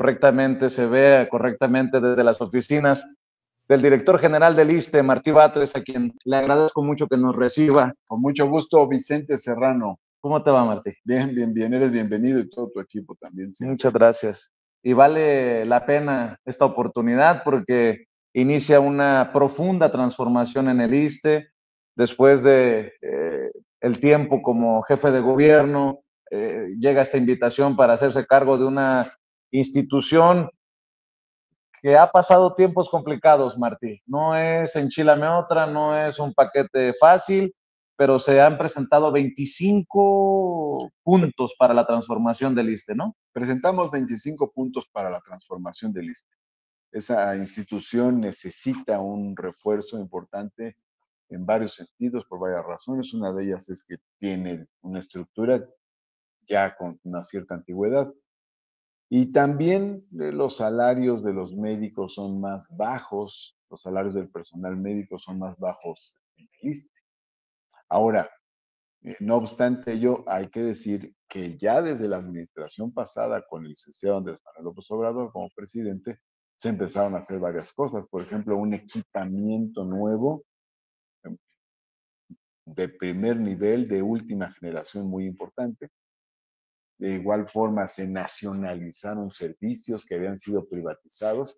correctamente, se vea correctamente desde las oficinas del director general del ISSSTE, Martí Batres, a quien le agradezco mucho que nos reciba. Con mucho gusto, Vicente Serrano. ¿Cómo te va, Martí? Bien, bien, bien. Eres bienvenido y todo tu equipo también. Siempre. Muchas gracias. Y vale la pena esta oportunidad porque inicia una profunda transformación en el ISSSTE después de el tiempo como jefe de gobierno. Llega esta invitación para hacerse cargo de una institución que ha pasado tiempos complicados, Martí. No es enchilame otra, no es un paquete fácil, pero se han presentado 25 puntos para la transformación del ISSSTE, ¿no? Presentamos 25 puntos para la transformación del ISSSTE. Esa institución necesita un refuerzo importante en varios sentidos, por varias razones. Una de ellas es que tiene una estructura ya con una cierta antigüedad. Y también los salarios de los médicos son más bajos, los salarios del personal médico son más bajos en el ISSSTE. Ahora, no obstante ello, hay que decir que ya desde la administración pasada, con el licenciado Andrés Manuel López Obrador como presidente, se empezaron a hacer varias cosas. Por ejemplo, un equipamiento nuevo de primer nivel, de última generación, muy importante. De igual forma, se nacionalizaron servicios que habían sido privatizados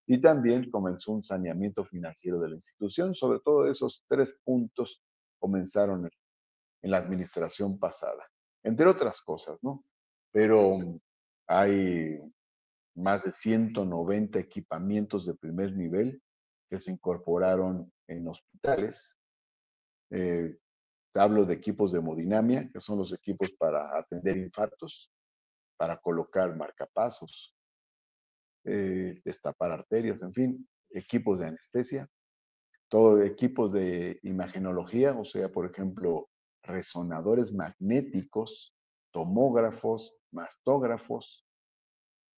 y también comenzó un saneamiento financiero de la institución. Sobre todo esos 3 puntos comenzaron en la administración pasada, entre otras cosas, ¿no? Pero hay más de 190 equipamientos de primer nivel que se incorporaron en hospitales. Hablo de equipos de hemodinamia, que son los equipos para atender infartos, para colocar marcapasos, destapar arterias, en fin, equipos de anestesia, todo equipos de imagenología, o sea, por ejemplo, resonadores magnéticos, tomógrafos, mastógrafos,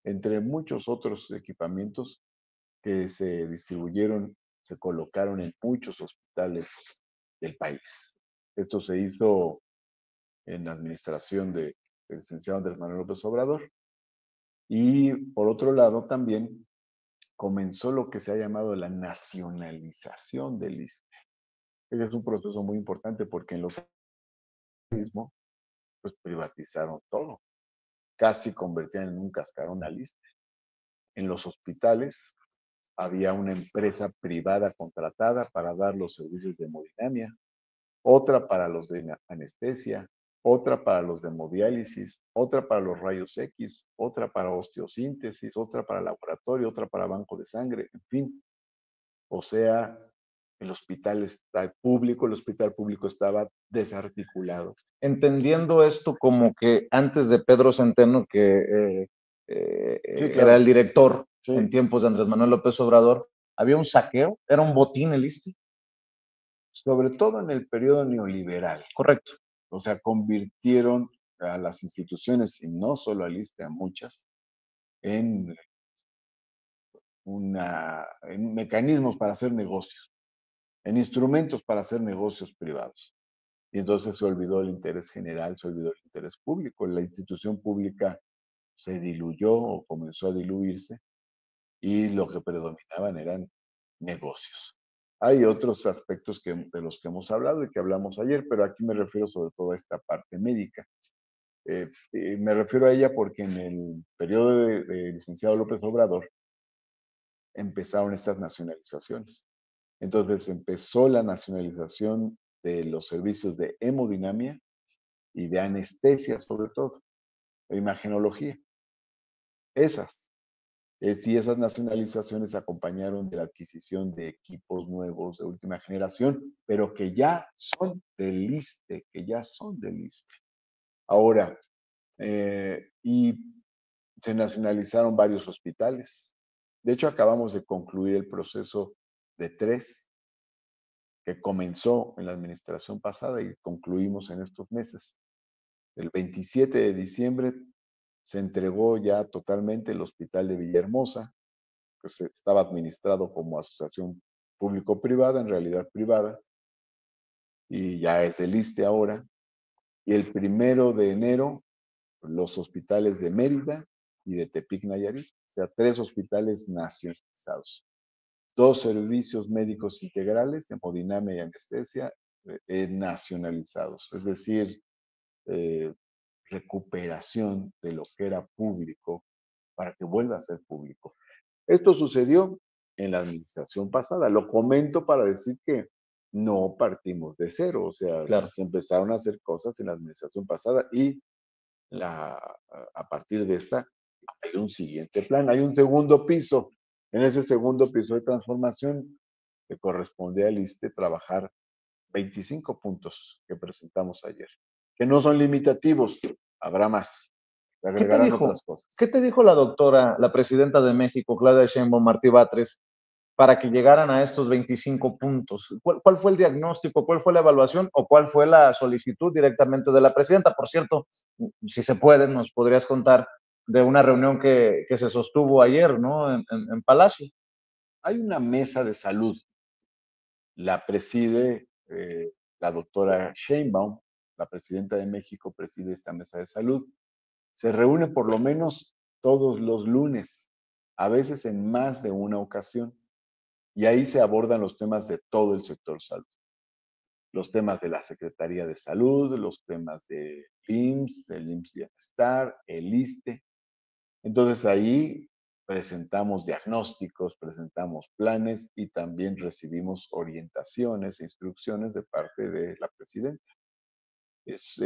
entre muchos otros equipamientos que se distribuyeron, se colocaron en muchos hospitales del país. Esto se hizo en la administración del licenciado Andrés Manuel López Obrador. Y por otro lado, también comenzó lo que se ha llamado la nacionalización del ISSSTE. Ese es un proceso muy importante porque en los mismos pues privatizaron todo, casi convertían en un cascarón al ISSSTE. En los hospitales había una empresa privada contratada para dar los servicios de hemodinamia, otra para los de anestesia, otra para los de hemodiálisis, otra para los rayos X, otra para osteosíntesis, otra para laboratorio, otra para banco de sangre, en fin. O sea, el hospital público estaba desarticulado. Entendiendo esto como que antes de Pedro Centeno, que sí, claro, era el director en tiempos de Andrés Manuel López Obrador, había un saqueo, era un botín el ISSSTE. Sobre todo en el periodo neoliberal. Correcto. O sea, convirtieron a las instituciones, y no solo al ISSSTE, a muchas, en mecanismos para hacer negocios, en instrumentos para hacer negocios privados. Y entonces se olvidó el interés general, se olvidó el interés público. La institución pública se diluyó o comenzó a diluirse y lo que predominaban eran negocios. Hay otros aspectos de los que hemos hablado y que hablamos ayer, pero aquí me refiero sobre todo a esta parte médica. Me refiero a ella porque en el periodo de licenciado López Obrador empezaron estas nacionalizaciones. Entonces empezó la nacionalización de los servicios de hemodinamia y de anestesia, sobre todo, e imagenología. Esas. Y esas nacionalizaciones acompañaron de la adquisición de equipos nuevos de última generación, pero que ya son del ISSSTE, Ahora, y se nacionalizaron varios hospitales. De hecho, acabamos de concluir el proceso de 3 que comenzó en la administración pasada y concluimos en estos meses. El 27 de diciembre se entregó ya totalmente el hospital de Villahermosa, que estaba administrado como asociación público-privada, en realidad privada, y ya es el ISSSTE ahora. Y el 1 de enero, los hospitales de Mérida y de Tepic, Nayarit. O sea, 3 hospitales nacionalizados. 2 servicios médicos integrales, hemodinamia y anestesia, nacionalizados. Es decir, eh, recuperación de lo que era público para que vuelva a ser público. Esto sucedió en la administración pasada. Lo comento para decir que no partimos de cero, o sea, Claro. se empezaron a hacer cosas en la administración pasada y a partir de esta hay un siguiente plan, hay un segundo piso. En ese segundo piso de transformación le corresponde al ISSSTE trabajar 25 puntos que presentamos ayer, que no son limitativos, habrá más, se ¿Qué te agregarán otras dijo? cosas. ¿Qué te dijo la doctora, la presidenta de México, Claudia Sheinbaum Martí Batres, para que llegaran a estos 25 puntos? ¿Cuál fue el diagnóstico? ¿Cuál fue la evaluación? ¿O cuál fue la solicitud directamente de la presidenta? Por cierto, si se puede, nos podrías contar de una reunión que se sostuvo ayer, ¿no? En Palacio. Hay una mesa de salud, la preside la doctora Sheinbaum, la presidenta de México preside esta mesa de salud. Se reúne por lo menos todos los lunes, a veces en más de una ocasión, y ahí se abordan los temas de todo el sector salud. Los temas de la Secretaría de Salud, los temas de IMSS, el IMSS Bienestar, el ISSSTE. Entonces ahí presentamos diagnósticos, presentamos planes y también recibimos orientaciones e instrucciones de parte de la presidenta. Es,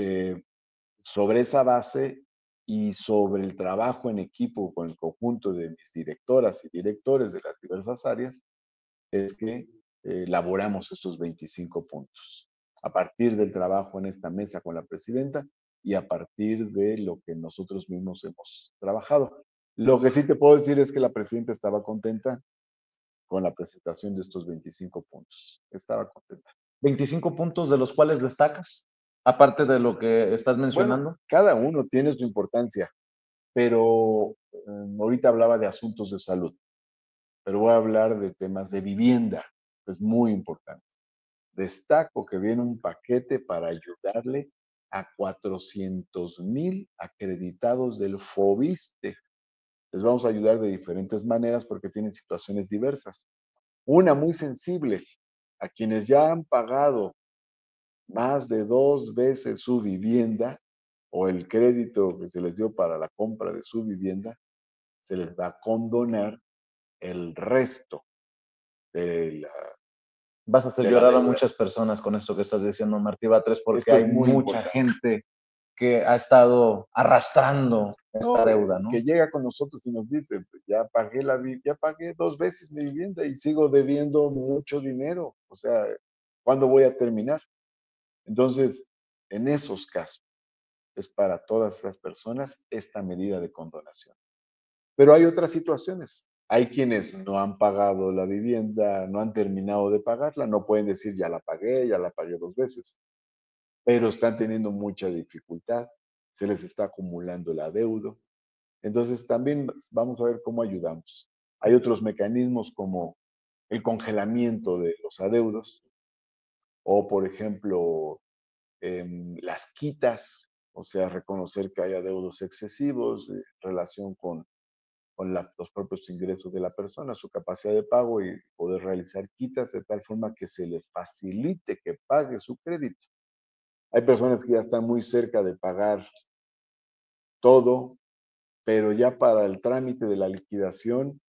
sobre esa base y sobre el trabajo en equipo con el conjunto de mis directoras y directores de las diversas áreas, es que elaboramos estos 25 puntos. A partir del trabajo en esta mesa con la presidenta y a partir de lo que nosotros mismos hemos trabajado. Lo que sí te puedo decir es que la presidenta estaba contenta con la presentación de estos 25 puntos. Estaba contenta. 25 puntos de los cuales destacas, aparte de lo que estás Bueno, mencionando. cada uno tiene su importancia, pero ahorita hablaba de asuntos de salud, pero voy a hablar de temas de vivienda, que es muy importante. Destaco que viene un paquete para ayudarle a 400,000 acreditados del FOBISTE. Les vamos a ayudar de diferentes maneras porque tienen situaciones diversas. Una muy sensible, a quienes ya han pagado más de 2 veces su vivienda o el crédito que se les dio para la compra de su vivienda, se les va a condonar el resto de la, Vas a hacer de la llorar a deuda. muchas personas con esto que estás diciendo, Martí Batres, porque Esto es hay muy mucha importante. gente que ha estado arrastrando esta No, deuda, ¿no? que llega con nosotros y nos dice, pues, ya pagué 2 veces mi vivienda y sigo debiendo mucho dinero. O sea, ¿cuándo voy a terminar? Entonces, en esos casos, es para todas esas personas esta medida de condonación. Pero hay otras situaciones. Hay quienes no han pagado la vivienda, no han terminado de pagarla, no pueden decir ya la pagué 2 veces, pero están teniendo mucha dificultad, se les está acumulando el adeudo. Entonces, también vamos a ver cómo ayudamos. Hay otros mecanismos como el congelamiento de los adeudos o, por ejemplo, las quitas, o sea, reconocer que hay adeudos excesivos en relación con los propios ingresos de la persona, su capacidad de pago y poder realizar quitas de tal forma que se le facilite que pague su crédito. Hay personas que ya están muy cerca de pagar todo, pero ya para el trámite de la liquidación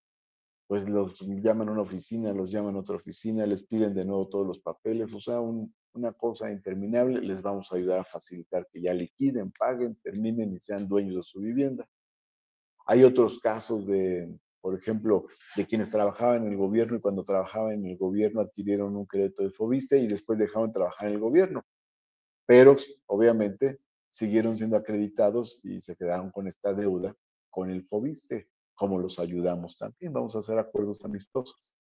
pues los llaman a una oficina, los llaman a otra oficina, les piden de nuevo todos los papeles, o sea, una cosa interminable. Les vamos a ayudar a facilitar que ya liquiden, paguen, terminen y sean dueños de su vivienda. Hay otros casos de, por ejemplo, de quienes trabajaban en el gobierno y cuando trabajaban en el gobierno adquirieron un crédito de Fobiste y después dejaron de trabajar en el gobierno, pero obviamente siguieron siendo acreditados y se quedaron con esta deuda con el Fobiste. Como los ayudamos también, vamos a hacer acuerdos amistosos.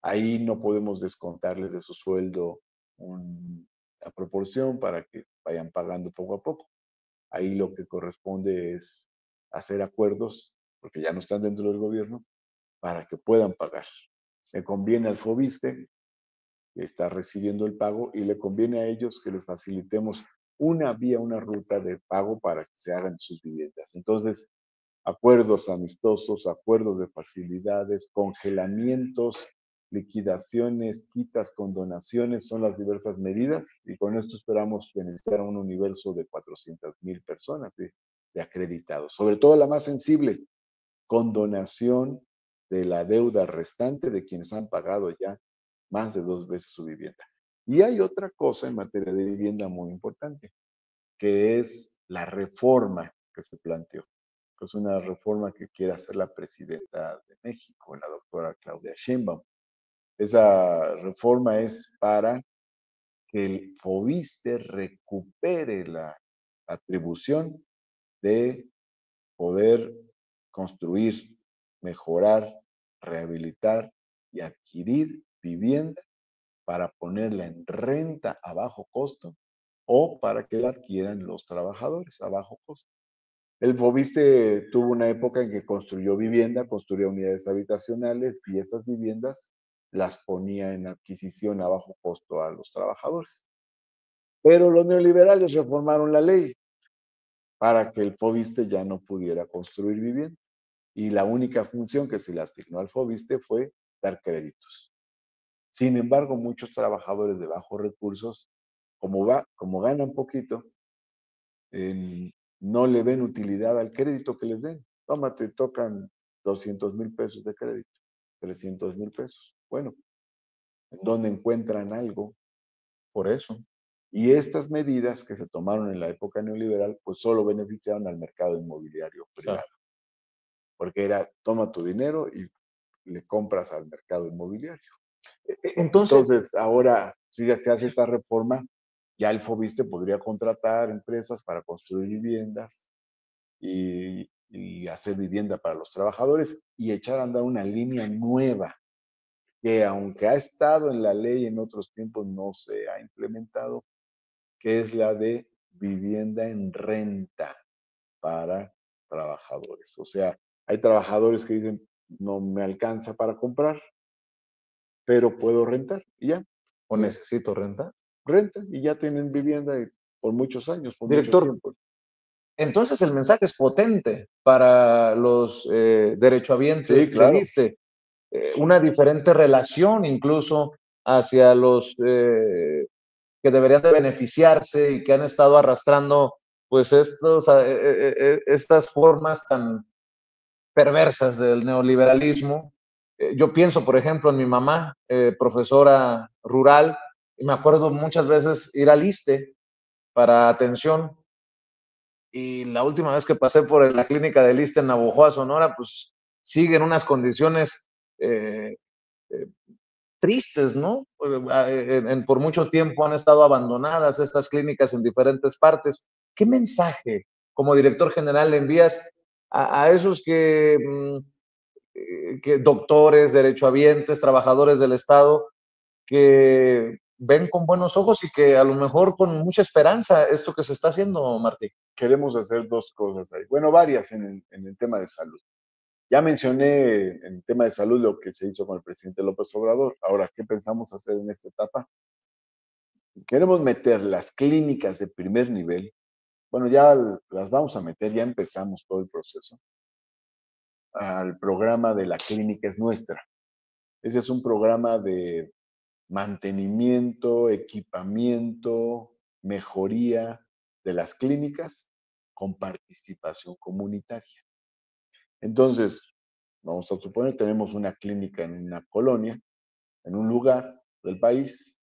Ahí no podemos descontarles de su sueldo una proporción para que vayan pagando poco a poco. Ahí lo que corresponde es hacer acuerdos, porque ya no están dentro del gobierno, para que puedan pagar. Le conviene al FOBISTE, que está recibiendo el pago, y le conviene a ellos que les facilitemos una vía, una ruta de pago para que se hagan sus viviendas. Entonces, acuerdos amistosos, acuerdos de facilidades, congelamientos, liquidaciones, quitas, condonaciones, son las diversas medidas y con esto esperamos beneficiar a un universo de 400,000 personas de acreditados. Sobre todo la más sensible, condonación de la deuda restante de quienes han pagado ya más de 2 veces su vivienda. Y hay otra cosa en materia de vivienda muy importante, que es la reforma que se planteó. Es una reforma que quiere hacer la presidenta de México, la doctora Claudia Sheinbaum. Esa reforma es para que el FOBISTE recupere la atribución de poder construir, mejorar, rehabilitar y adquirir vivienda para ponerla en renta a bajo costo o para que la adquieran los trabajadores a bajo costo. El FOBISTE tuvo una época en que construyó vivienda, construía unidades habitacionales y esas viviendas las ponía en adquisición a bajo costo a los trabajadores. Pero los neoliberales reformaron la ley para que el FOBISTE ya no pudiera construir vivienda. Y la única función que se le asignó al FOBISTE fue dar créditos. Sin embargo, muchos trabajadores de bajos recursos, como ganan poquito, no le ven utilidad al crédito que les den. Tómate, tocan 200,000 pesos de crédito, 300,000 pesos. Bueno, ¿en dónde encuentran algo por eso? Y estas medidas que se tomaron en la época neoliberal, pues solo beneficiaron al mercado inmobiliario Claro. privado, porque era, toma tu dinero y le compras al mercado inmobiliario. Entonces, Entonces, ahora, si ya se hace esta reforma, ya el FOBISTE podría contratar empresas para construir viviendas y hacer vivienda para los trabajadores y echar a andar una línea nueva que aunque ha estado en la ley en otros tiempos no se ha implementado, que es la de vivienda en renta para trabajadores. O sea, hay trabajadores que dicen, no me alcanza para comprar, pero puedo rentar y ya, ¿o necesito renta? rentan y ya tienen vivienda por muchos años, por mucho Director, tiempo. entonces el mensaje es potente para los Sí, derechohabientes del claro. ISSSTE, una diferente relación incluso hacia los que deberían de beneficiarse y que han estado arrastrando pues estas formas tan perversas del neoliberalismo. Yo pienso, por ejemplo, en mi mamá, profesora rural, y me acuerdo muchas veces ir al ISSSTE para atención. Y la última vez que pasé por la clínica del ISSSTE en Navojoa, Sonora, pues siguen unas condiciones eh, eh, tristes, ¿no? Por mucho tiempo han estado abandonadas estas clínicas en diferentes partes. ¿Qué mensaje como director general le envías a esos que doctores, derechohabientes, trabajadores del Estado, que ven con buenos ojos y que a lo mejor con mucha esperanza esto que se está haciendo, Martí? Queremos hacer dos cosas ahí. Bueno, varias en el tema de salud. Ya mencioné en el tema de salud lo que se hizo con el presidente López Obrador. Ahora, ¿qué pensamos hacer en esta etapa? Queremos meter las clínicas de primer nivel. Bueno, ya las vamos a meter, ya empezamos todo el proceso al programa de La Clínica es Nuestra. Ese es un programa de mantenimiento, equipamiento, mejoría de las clínicas con participación comunitaria. Entonces, vamos a suponer, tenemos una clínica en una colonia, en un lugar del país,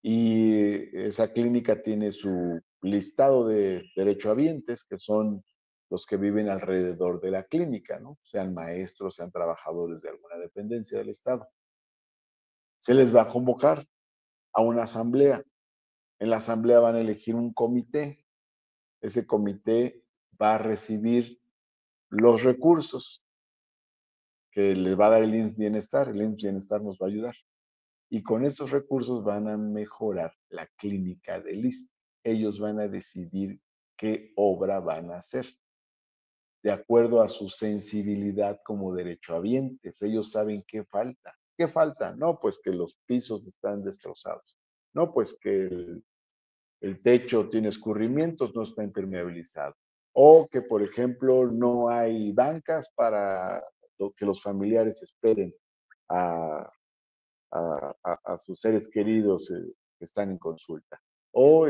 y esa clínica tiene su listado de derechohabientes, que son los que viven alrededor de la clínica, ¿no? Sean maestros, sean trabajadores de alguna dependencia del Estado. Se les va a convocar a una asamblea. En la asamblea van a elegir un comité. Ese comité va a recibir los recursos que les va a dar el IMSS Bienestar. El IMSS Bienestar nos va a ayudar. Y con esos recursos van a mejorar la clínica del ISSSTE. Ellos van a decidir qué obra van a hacer, de acuerdo a su sensibilidad como derechohabientes. Ellos saben qué falta. ¿Qué falta? No, pues que los pisos están destrozados. No, pues que el techo tiene escurrimientos, no está impermeabilizado. o que, por ejemplo, no hay bancas para que los familiares esperen a, a sus seres queridos que están en consulta. O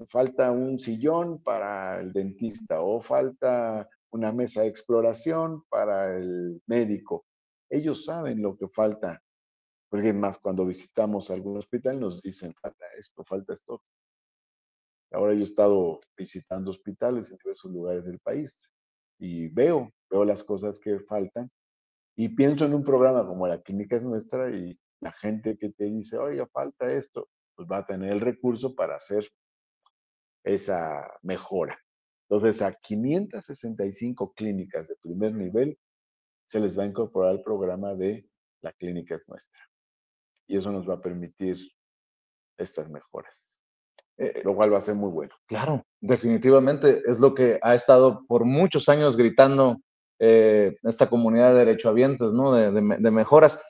falta un sillón para el dentista, o falta una mesa de exploración para el médico. Ellos saben lo que falta, porque más cuando visitamos algún hospital nos dicen, falta esto. Ahora yo he estado visitando hospitales en diversos lugares del país y veo las cosas que faltan y pienso en un programa como La Clínica es Nuestra y la gente que te dice, oye, falta esto, pues va a tener el recurso para hacer esa mejora. Entonces, a 565 clínicas de primer nivel se les va a incorporar el programa de La Clínica es Nuestra. Y eso nos va a permitir estas mejoras, Eh, lo cual va a ser muy bueno. claro, definitivamente es lo que ha estado por muchos años gritando esta comunidad de derechohabientes, ¿no? De mejoras.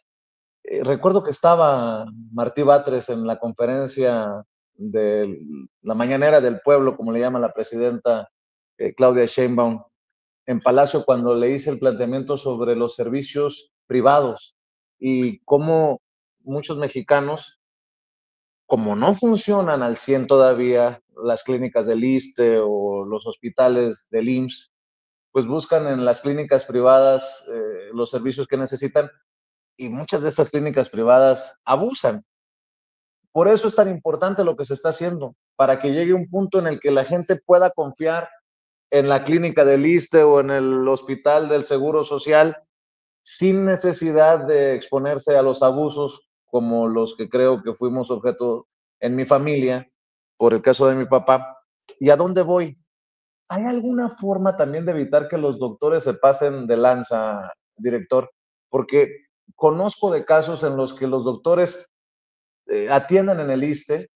Recuerdo que estaba Martí Batres en la conferencia de la mañanera del pueblo, como le llama la presidenta Claudia Sheinbaum, en Palacio cuando le hice el planteamiento sobre los servicios privados y cómo muchos mexicanos, como no funcionan al 100 todavía las clínicas del ISSSTE o los hospitales del IMSS, pues buscan en las clínicas privadas los servicios que necesitan y muchas de estas clínicas privadas abusan. Por eso es tan importante lo que se está haciendo, para que llegue un punto en el que la gente pueda confiar en la clínica del ISSSTE o en el hospital del Seguro Social sin necesidad de exponerse a los abusos como los que creo que fuimos objeto en mi familia, por el caso de mi papá. ¿Y a dónde voy? ¿Hay alguna forma también de evitar que los doctores se pasen de lanza, director? Porque conozco de casos en los que los doctores atienden en el ISSSTE,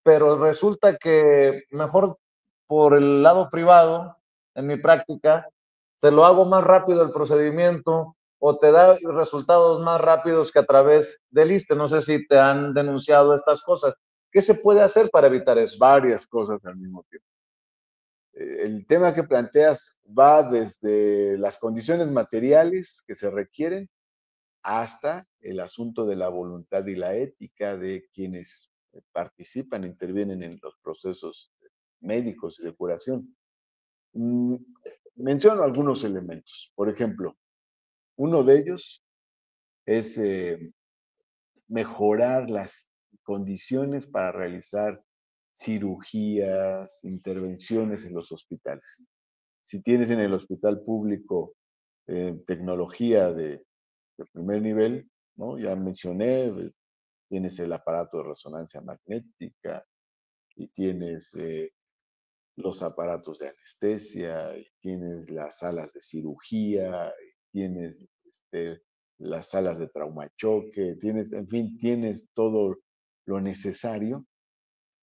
pero resulta que mejor por el lado privado, en mi práctica, te lo hago más rápido el procedimiento o te da resultados más rápidos que a través del ISSSTE. No sé si te han denunciado estas cosas. ¿Qué se puede hacer para evitar eso? Varias cosas al mismo tiempo. El tema que planteas va desde las condiciones materiales que se requieren hasta el asunto de la voluntad y la ética de quienes participan, intervienen en los procesos médicos y de curación. Mm, Menciono algunos elementos. Por ejemplo, uno de ellos es mejorar las condiciones para realizar cirugías, intervenciones en los hospitales. Si tienes en el hospital público tecnología de primer nivel, ¿no? Ya mencioné, tienes el aparato de resonancia magnética y tienes los aparatos de anestesia, y tienes las salas de cirugía, y tienes las salas de traumachoque, tienes, en fin, tienes todo lo necesario,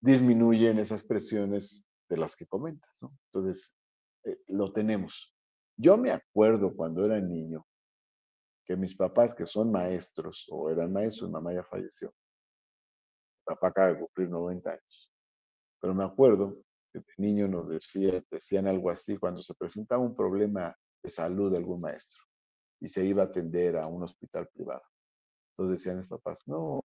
disminuyen esas presiones de las que comentas, ¿no? Entonces, lo tenemos. Yo me acuerdo cuando era niño que mis papás, que son maestros o eran maestros, mamá ya falleció, papá acaba de cumplir 90 años, pero me acuerdo que de niño nos decían algo así cuando se presentaba un problema de salud de algún maestro y se iba a atender a un hospital privado. Entonces decían mis papás, no,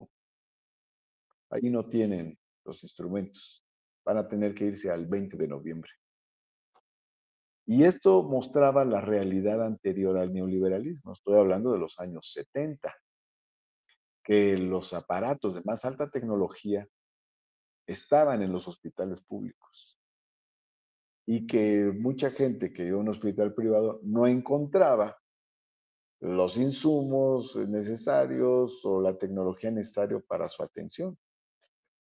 ahí no tienen los instrumentos, van a tener que irse al 20 de noviembre. Y esto mostraba la realidad anterior al neoliberalismo. Estoy hablando de los años 70, que los aparatos de más alta tecnología estaban en los hospitales públicos y que mucha gente que iba a un hospital privado no encontraba los insumos necesarios o la tecnología necesaria para su atención.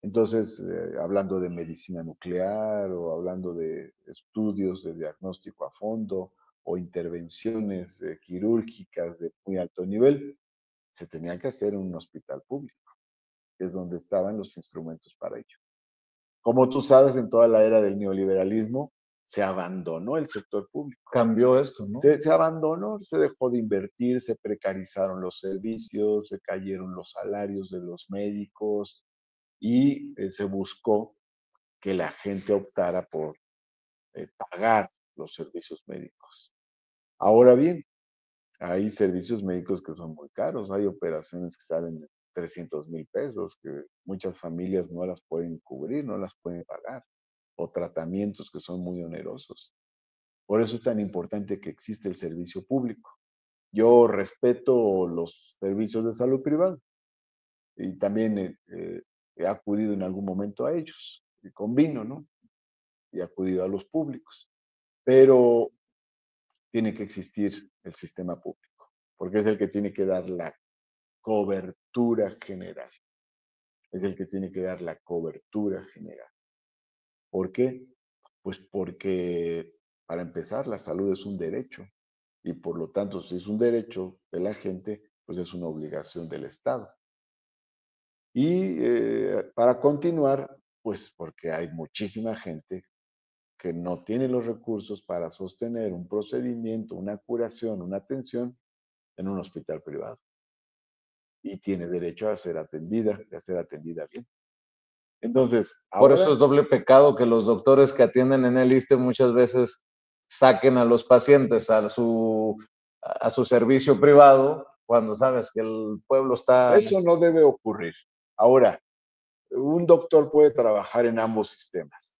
Entonces, hablando de medicina nuclear o hablando de estudios de diagnóstico a fondo o intervenciones quirúrgicas de muy alto nivel, se tenían que hacer en un hospital público, que es donde estaban los instrumentos para ello. Como tú sabes, en toda la era del neoliberalismo se abandonó el sector público. Cambió esto, ¿no? Se abandonó, se dejó de invertir, se precarizaron los servicios, se cayeron los salarios de los médicos y se buscó que la gente optara por pagar los servicios médicos. Ahora bien, hay servicios médicos que son muy caros, hay operaciones que salen de 300,000 pesos, que muchas familias no las pueden cubrir, no las pueden pagar, o tratamientos que son muy onerosos. Por eso es tan importante que existe el servicio público. Yo respeto los servicios de salud privada y también he acudido en algún momento a ellos, y convino, ¿no? Y he acudido a los públicos. Pero tiene que existir el sistema público, porque es el que tiene que dar la cobertura general. Es el que tiene que dar la cobertura general. ¿Por qué? Pues porque, para empezar, la salud es un derecho y por lo tanto, si es un derecho de la gente, pues es una obligación del Estado. Y para continuar, pues porque hay muchísima gente que no tiene los recursos para sostener un procedimiento, una curación, una atención en un hospital privado y tiene derecho a ser atendida, a ser atendida bien. Entonces, Por eso ahora, es doble pecado que los doctores que atienden en el ISSSTE muchas veces saquen a los pacientes a su servicio privado cuando sabes que el pueblo está... eso no debe ocurrir. Ahora, un doctor puede trabajar en ambos sistemas.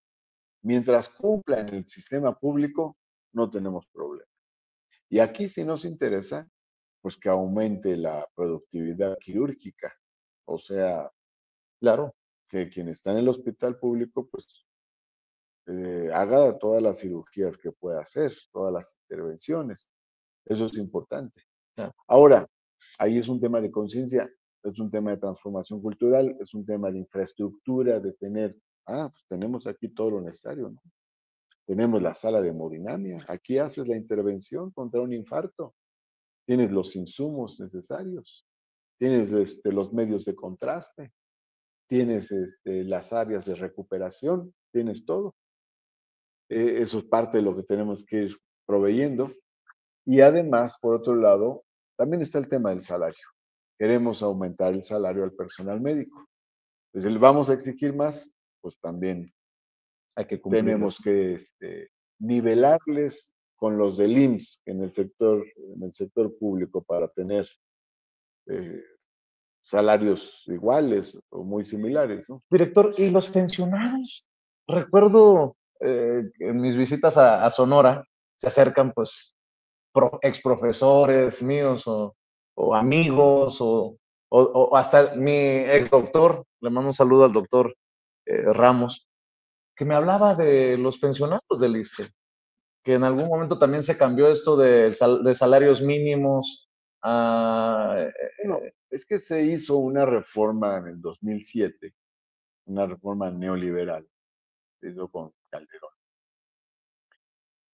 Mientras cumpla en el sistema público, no tenemos problema. Y aquí sí nos interesa, pues que aumente la productividad quirúrgica. O sea, Claro, que quien está en el hospital público, pues haga todas las cirugías que pueda hacer, todas las intervenciones. Eso es importante. claro. Ahora, ahí es un tema de conciencia, es un tema de transformación cultural, es un tema de infraestructura, de tener, pues tenemos aquí todo lo necesario, ¿no? Tenemos la sala de hemodinamia, aquí haces la intervención contra un infarto, tienes los insumos necesarios, tienes los medios de contraste, tienes las áreas de recuperación, tienes todo. Eso es parte de lo que tenemos que ir proveyendo. Y además, por otro lado, también está el tema del salario. Queremos aumentar el salario al personal médico. Entonces, ¿le vamos a exigir más? Pues también Hay que cumplirles. tenemos que nivelarles con los del IMSS en el sector público para tener eh, salarios iguales o muy similares, ¿no? Director, ¿y los pensionados? Recuerdo que en mis visitas a Sonora se acercan pues ex profesores míos o amigos o hasta mi ex doctor, le mando un saludo al doctor Ramos, que me hablaba de los pensionados del ISSSTE, que en algún momento también se cambió esto de salarios mínimos a... Bueno, es que se hizo una reforma en el 2007, una reforma neoliberal, se hizo con Calderón.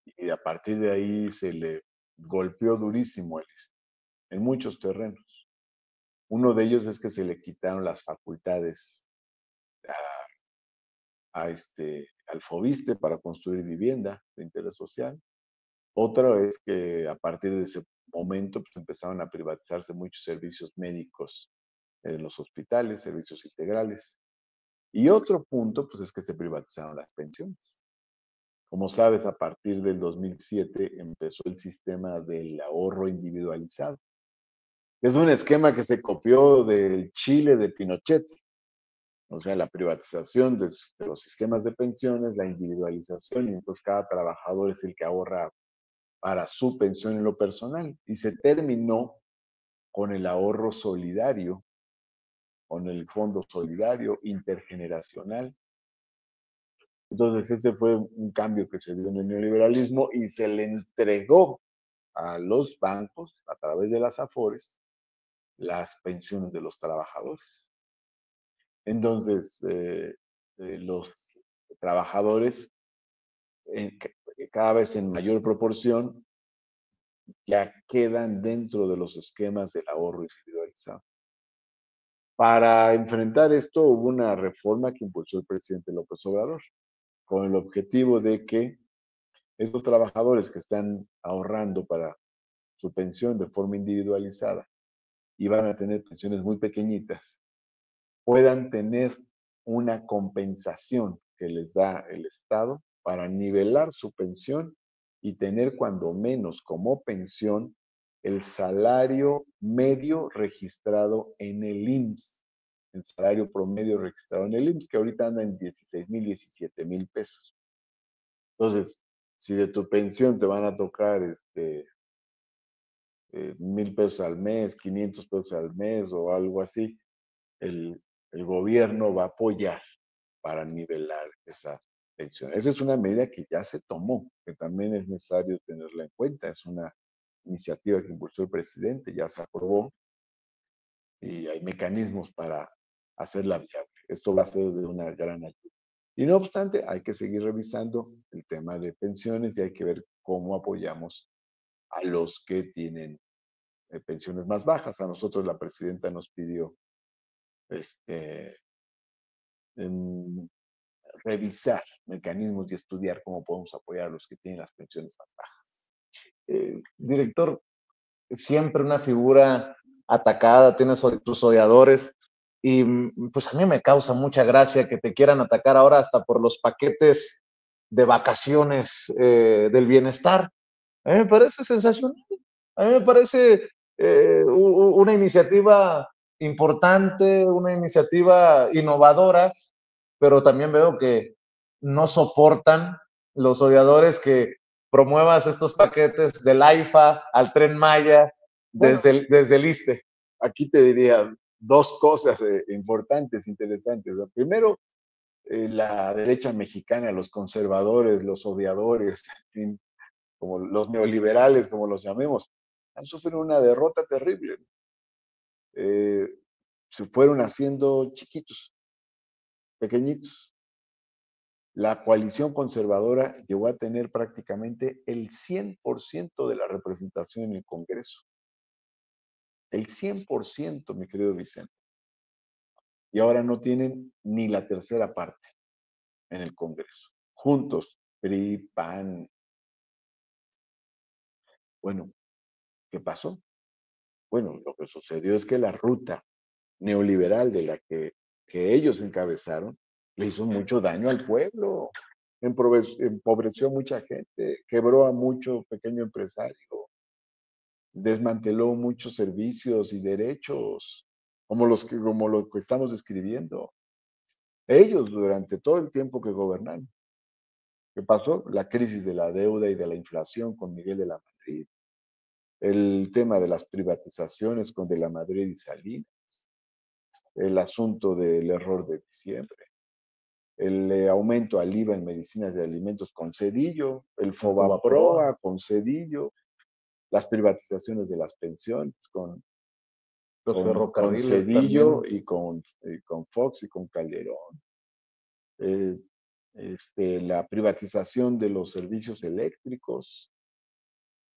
Y a partir de ahí se le golpeó durísimo el ISSSTE, en muchos terrenos. Uno de ellos es que se le quitaron las facultades al FOBISTE para construir vivienda de interés social. Otra es que a partir de ese momento pues, empezaron a privatizarse muchos servicios médicos en los hospitales, servicios integrales. Y otro punto pues, es que se privatizaron las pensiones. Como sabes, a partir del 2007 empezó el sistema del ahorro individualizado. Es un esquema que se copió del Chile de Pinochet, o sea, la privatización de los sistemas de pensiones, la individualización, y entonces cada trabajador es el que ahorra para su pensión en lo personal. Y se terminó con el ahorro solidario, con el fondo solidario intergeneracional. Entonces ese fue un cambio que se dio en el neoliberalismo y se le entregó a los bancos, a través de las AFORES, las pensiones de los trabajadores. Entonces, los trabajadores, eh, cada vez en mayor proporción, ya quedan dentro de los esquemas del ahorro individualizado. Para enfrentar esto hubo una reforma que impulsó el presidente López Obrador, con el objetivo de que estos trabajadores que están ahorrando para su pensión de forma individualizada y van a tener pensiones muy pequeñitas, puedan tener una compensación que les da el Estado para nivelar su pensión y tener cuando menos como pensión el salario medio registrado en el IMSS, el salario promedio registrado en el IMSS, que ahorita anda en 16,000, 17,000 pesos. Entonces, si de tu pensión te van a tocar 1,000 pesos al mes, 500 pesos al mes o algo así, el, el gobierno va a apoyar para nivelar esa pensión. Esa es una medida que ya se tomó, que también es necesario tenerla en cuenta. Es una iniciativa que impulsó el presidente, ya se aprobó y hay mecanismos para hacerla viable. Esto va a ser de una gran ayuda. Y no obstante, hay que seguir revisando el tema de pensiones y hay que ver cómo apoyamos a los que tienen pensiones más bajas. A nosotros la presidenta nos pidió este, em, revisar mecanismos y estudiar cómo podemos apoyar a los que tienen las pensiones más bajas. Director, siempre una figura atacada, tienes tus odiadores y pues a mí me causa mucha gracia que te quieran atacar ahora hasta por los paquetes de vacaciones del bienestar. A mí me parece sensacional, a mí me parece una iniciativa importante, una iniciativa innovadora, pero también veo que no soportan los odiadores que promuevas estos paquetes del AIFA al Tren Maya Bueno, desde el ISSSTE. aquí te diría dos cosas importantes, interesantes. Primero, la derecha mexicana, los conservadores, los odiadores, en fin, como los neoliberales, como los llamemos, han sufrido una derrota terrible. Se fueron haciendo chiquitos, pequeñitos. La coalición conservadora llegó a tener prácticamente el 100% de la representación en el Congreso. El 100%, mi querido Vicente. Y ahora no tienen ni la tercera parte en el Congreso. Juntos, PRI, PAN. Bueno, ¿qué pasó? Bueno, lo que sucedió es que la ruta neoliberal de la que ellos encabezaron le hizo mucho daño al pueblo, empobreció a mucha gente, quebró a mucho pequeño empresario, desmanteló muchos servicios y derechos, como lo que estamos describiendo. Ellos durante todo el tiempo que gobernaron. ¿Qué pasó? La crisis de la deuda y de la inflación con Miguel de la Madrid, el tema de las privatizaciones con de la Madrid y Salinas, el asunto del error de diciembre, el aumento al IVA en medicinas y alimentos con Cedillo, el Fobaproa con Cedillo, las privatizaciones de las pensiones Los con ferrocarriles Cedillo también. y con Fox y con Calderón. Eh, la privatización de los servicios eléctricos.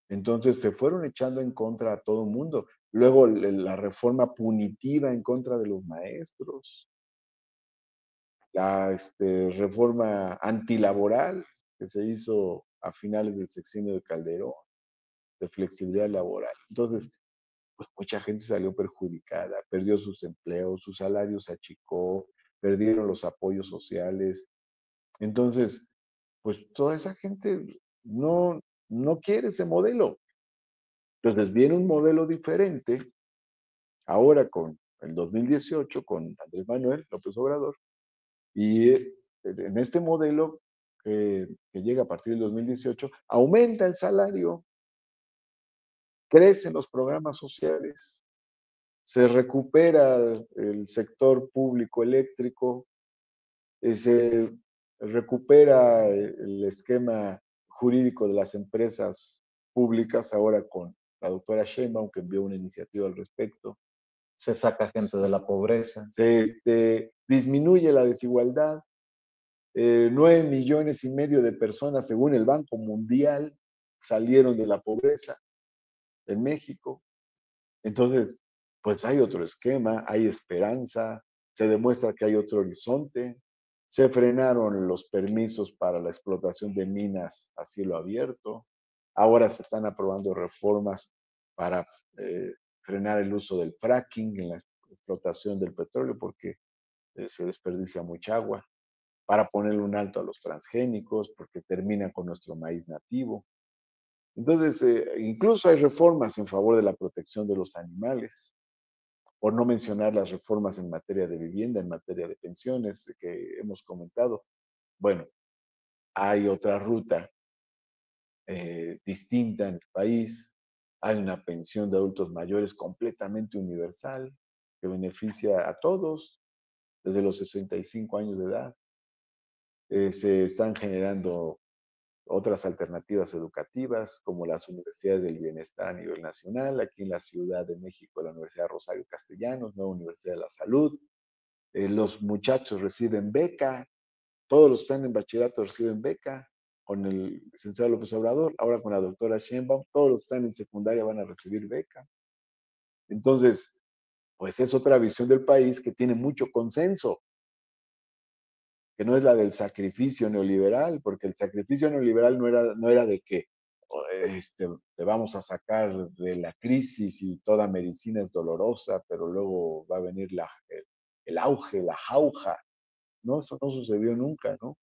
Entonces se fueron echando en contra a todo el mundo. Luego la reforma punitiva en contra de los maestros, la reforma antilaboral que se hizo a finales del sexenio de Calderón, de flexibilidad laboral. Entonces, pues mucha gente salió perjudicada, perdió sus empleos, sus salarios se achicó, perdieron los apoyos sociales. Entonces, pues toda esa gente no quiere ese modelo. Entonces viene un modelo diferente, ahora con el 2018, con Andrés Manuel López Obrador, y en este modelo que llega a partir del 2018, aumenta el salario, crecen los programas sociales, se recupera el sector público eléctrico, se recupera el esquema jurídico de las empresas públicas, ahora con la doctora Sheinbaum, que envió una iniciativa al respecto. Se saca gente de la pobreza. Se disminuye la desigualdad. 9,5 millones de personas, según el Banco Mundial, salieron de la pobreza en México. Entonces, pues hay otro esquema, hay esperanza, se demuestra que hay otro horizonte. Se frenaron los permisos para la explotación de minas a cielo abierto. Ahora se están aprobando reformas para frenar el uso del fracking en la explotación del petróleo porque se desperdicia mucha agua. para ponerle un alto a los transgénicos, porque terminan con nuestro maíz nativo. Entonces, incluso hay reformas en favor de la protección de los animales, por no mencionar las reformas en materia de vivienda, en materia de pensiones que hemos comentado. Bueno, hay otra ruta distinta en el país. Hay una pensión de adultos mayores completamente universal que beneficia a todos desde los 65 años de edad. Se están generando otras alternativas educativas, como las universidades del bienestar a nivel nacional. Aquí en la Ciudad de México, la Universidad Rosario Castellanos, Nueva Universidad de la Salud. Los muchachos reciben beca, todos los que están en bachillerato reciben beca, con el licenciado López Obrador, ahora con la doctora Sheinbaum, todos los que están en secundaria van a recibir beca. Entonces, pues es otra visión del país que tiene mucho consenso, que no es la del sacrificio neoliberal, porque el sacrificio neoliberal no era de que te vamos a sacar de la crisis y toda medicina es dolorosa, pero luego va a venir el auge, la jauja. No, eso no sucedió nunca, ¿no?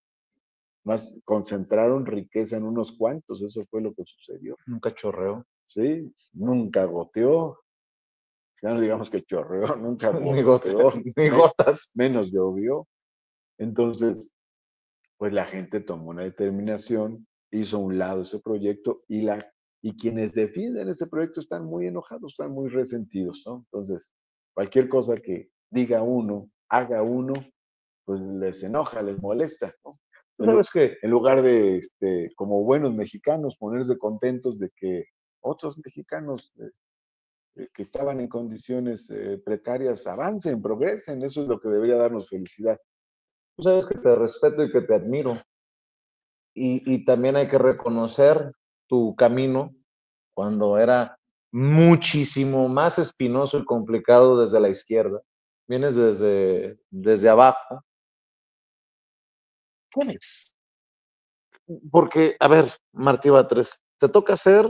Más concentraron riqueza en unos cuantos, eso fue lo que sucedió. Nunca chorreó. Sí, nunca goteó, ya no digamos que chorreó, nunca Ni gotas, goteó, ni gotas. menos llovió. Entonces, pues la gente tomó una determinación, hizo a un lado ese proyecto y quienes defienden ese proyecto están muy enojados, están muy resentidos, ¿no? Entonces, cualquier cosa que diga uno, haga uno, pues les enoja, les molesta, ¿no? Tú sabes que En lugar de, como buenos mexicanos, ponerse contentos de que otros mexicanos que estaban en condiciones precarias avancen, progresen, eso es lo que debería darnos felicidad. Tú sabes que te respeto y que te admiro. Y también hay que reconocer tu camino cuando era muchísimo más espinoso y complicado desde la izquierda. Vienes desde abajo. ¿Quién es? Porque, a ver, Martí Batres, te toca ser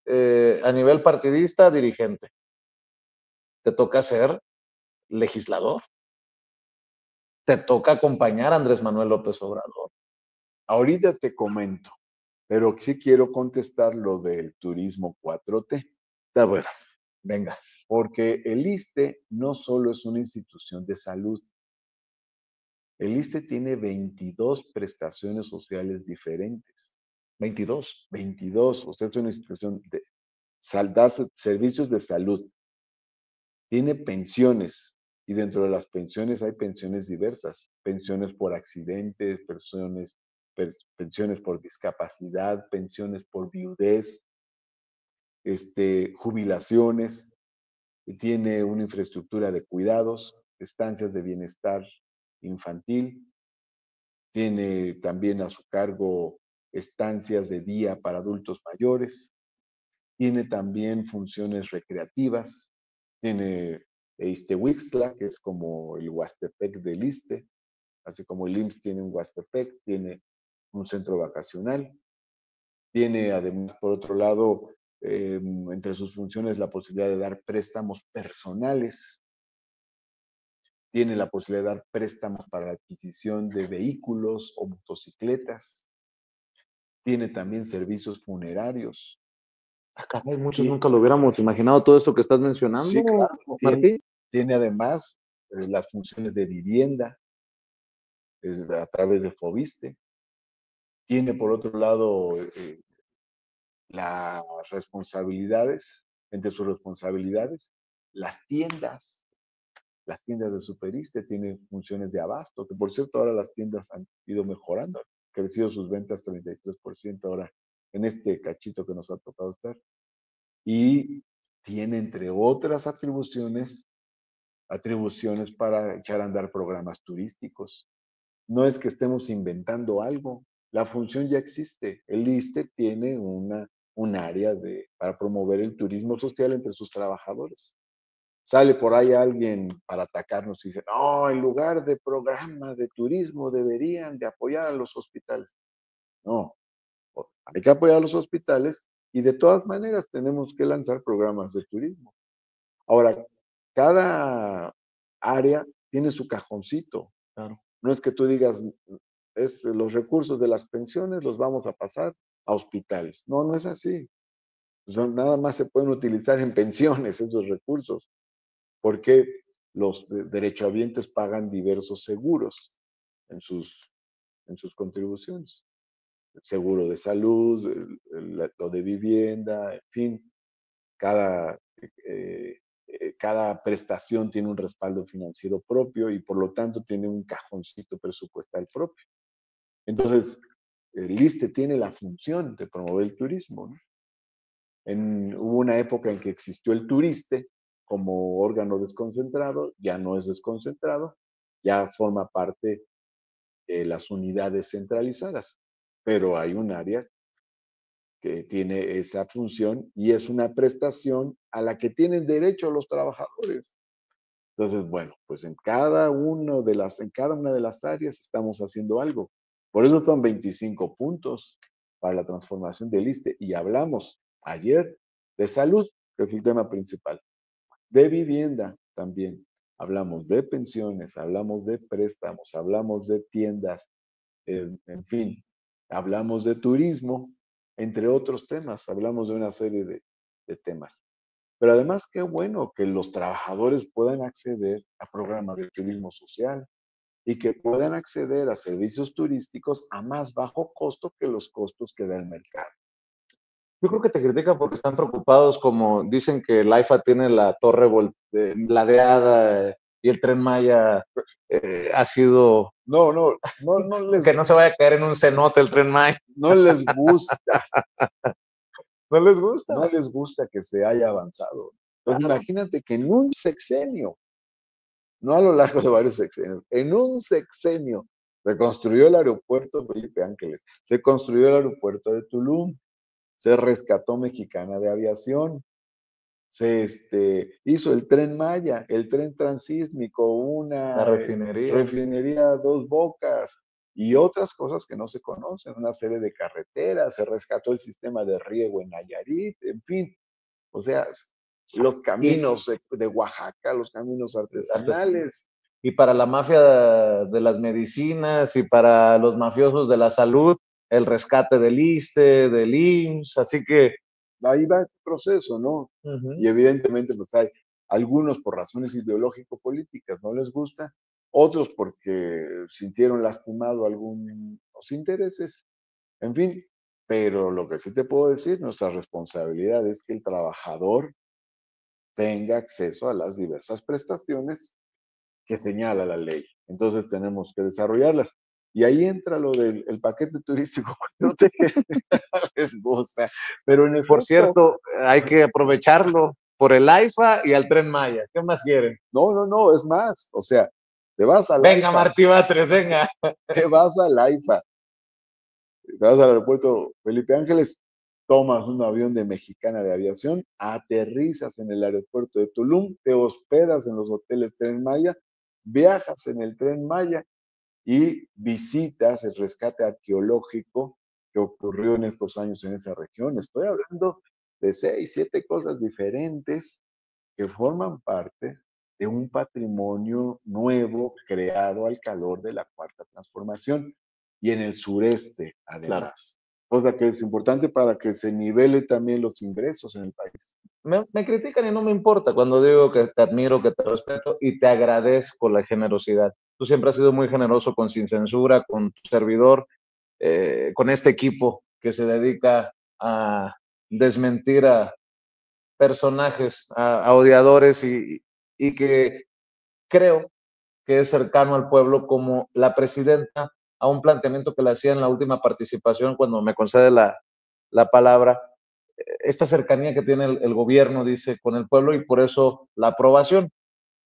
a nivel partidista dirigente, te toca ser legislador, te toca acompañar a Andrés Manuel López Obrador. Ahorita te comento, pero sí quiero contestar lo del turismo 4T. Está bueno, venga. Porque el ISSSTE no solo es una institución de salud, el ISSSTE tiene 22 prestaciones sociales diferentes. 22. 22, o sea, es una institución de da servicios de salud, tiene pensiones, y dentro de las pensiones hay pensiones diversas, pensiones por accidentes, pensiones por discapacidad, pensiones por viudez, jubilaciones, y tiene una infraestructura de cuidados, estancias de bienestar infantil, tiene también a su cargo estancias de día para adultos mayores, tiene también funciones recreativas, tiene Ixtewixtla, que es como el Huastepec del ISSSTE, así como el IMSS tiene un Huastepec, tiene un centro vacacional, tiene además, por otro lado, entre sus funciones la posibilidad de dar préstamos personales, tiene la posibilidad de dar préstamos para la adquisición de vehículos o motocicletas, tiene también servicios funerarios. Acá hay muchos, nunca lo hubiéramos imaginado todo esto que estás mencionando, Sí, claro, Martín. tiene además las funciones de vivienda a través de Fobiste. Tiene, por otro lado, las responsabilidades, entre sus responsabilidades, las tiendas de Superiste, tiene funciones de abasto, que por cierto ahora las tiendas han ido mejorando, han crecido sus ventas 33% ahora en este cachito que nos ha tocado estar. Y tiene, entre otras atribuciones para echar a andar programas turísticos. No es que estemos inventando algo, la función ya existe. El ISSSTE tiene un área para promover el turismo social entre sus trabajadores. Sale por ahí alguien para atacarnos y dice, no, en lugar de programas de turismo deberían de apoyar a los hospitales. No, hay que apoyar a los hospitales y de todas maneras tenemos que lanzar programas de turismo. Ahora, cada área tiene su cajoncito. Claro. No es que tú digas, los recursos de las pensiones los vamos a pasar a hospitales. No, no es así. Nada más se pueden utilizar en pensiones esos recursos, porque los derechohabientes pagan diversos seguros en sus contribuciones. El seguro de salud, lo de vivienda, en fin, cada, cada prestación tiene un respaldo financiero propio y por lo tanto tiene un cajoncito presupuestal propio. Entonces, el ISSSTE tiene la función de promover el turismo, ¿no? Hubo una época en que existió el Turiste como órgano desconcentrado, ya no es desconcentrado, ya forma parte de las unidades centralizadas, pero hay un área que tiene esa función y es una prestación a la que tienen derecho los trabajadores. Entonces, bueno, pues en cada una de las áreas estamos haciendo algo. Por eso son 25 puntos para la transformación del ISSSTE. Y hablamos ayer de salud, que es el tema principal, de vivienda también. Hablamos de pensiones, hablamos de préstamos, hablamos de tiendas, en fin, hablamos de turismo, entre otros temas, hablamos de una serie de temas. Pero además, qué bueno que los trabajadores puedan acceder a programas de turismo social y que puedan acceder a servicios turísticos a más bajo costo que los costos que da el mercado. Yo creo que te critican porque están preocupados, como dicen que el AIFA tiene la torre ladeada y el Tren Maya ha sido No, no, no, no que les, no se vaya a caer en un cenote el Tren Maya. no les gusta, ¿No les gusta? no les gusta que se haya avanzado. Entonces, Claro. imagínate que en un sexenio, no a lo largo de varios sexenios, en un sexenio se construyó el aeropuerto Felipe Ángeles, se construyó el aeropuerto de Tulum, se rescató Mexicana de Aviación, se hizo el Tren Maya, el tren transísmico, La una refinería. refinería a Dos Bocas y otras cosas que no se conocen, una serie de carreteras, se rescató el sistema de riego en Nayarit, en fin, o sea, los Y, caminos de Oaxaca, los caminos artesanales. y para la mafia de las medicinas y para los mafiosos de la salud, el rescate del ISSSTE, del IMSS, así que Ahí va ese proceso, ¿no? uh-huh. Y evidentemente, pues hay algunos por razones ideológico-políticas no les gusta, otros porque sintieron lastimado algunos intereses, en fin, pero lo que sí te puedo decir, nuestra responsabilidad es que el trabajador tenga acceso a las diversas prestaciones que señala la ley. Entonces tenemos que desarrollarlas. Y ahí entra lo del paquete turístico, no te les gusta, pero en Por efecto, cierto, hay que aprovecharlo por el AIFA y al Tren Maya. ¿Qué más quieren? no, no, no, es más, o sea, te vas al Venga, AIFA, Martí Batres, venga. te vas al AIFA, te vas al aeropuerto Felipe Ángeles, tomas un avión de Mexicana de Aviación, aterrizas en el aeropuerto de Tulum, te hospedas en los hoteles Tren Maya, viajas en el Tren Maya y visitas el rescate arqueológico que ocurrió en estos años en esa región. Estoy hablando de 6, 7 cosas diferentes que forman parte de un patrimonio nuevo creado al calor de la cuarta transformación y en el sureste, Claro. además. Cosa que es importante para que se nivele también los ingresos en el país. Me critican y no me importa cuando digo que te admiro, que te respeto y te agradezco la generosidad. Tú siempre has sido muy generoso con Sin Censura, con tu servidor, con este equipo que se dedica a desmentir a personajes, a odiadores y que creo que es cercano al pueblo, como la presidenta, a un planteamiento que le hacía en la última participación cuando me concede la palabra, esta cercanía que tiene el gobierno, dice, con el pueblo y por eso la aprobación.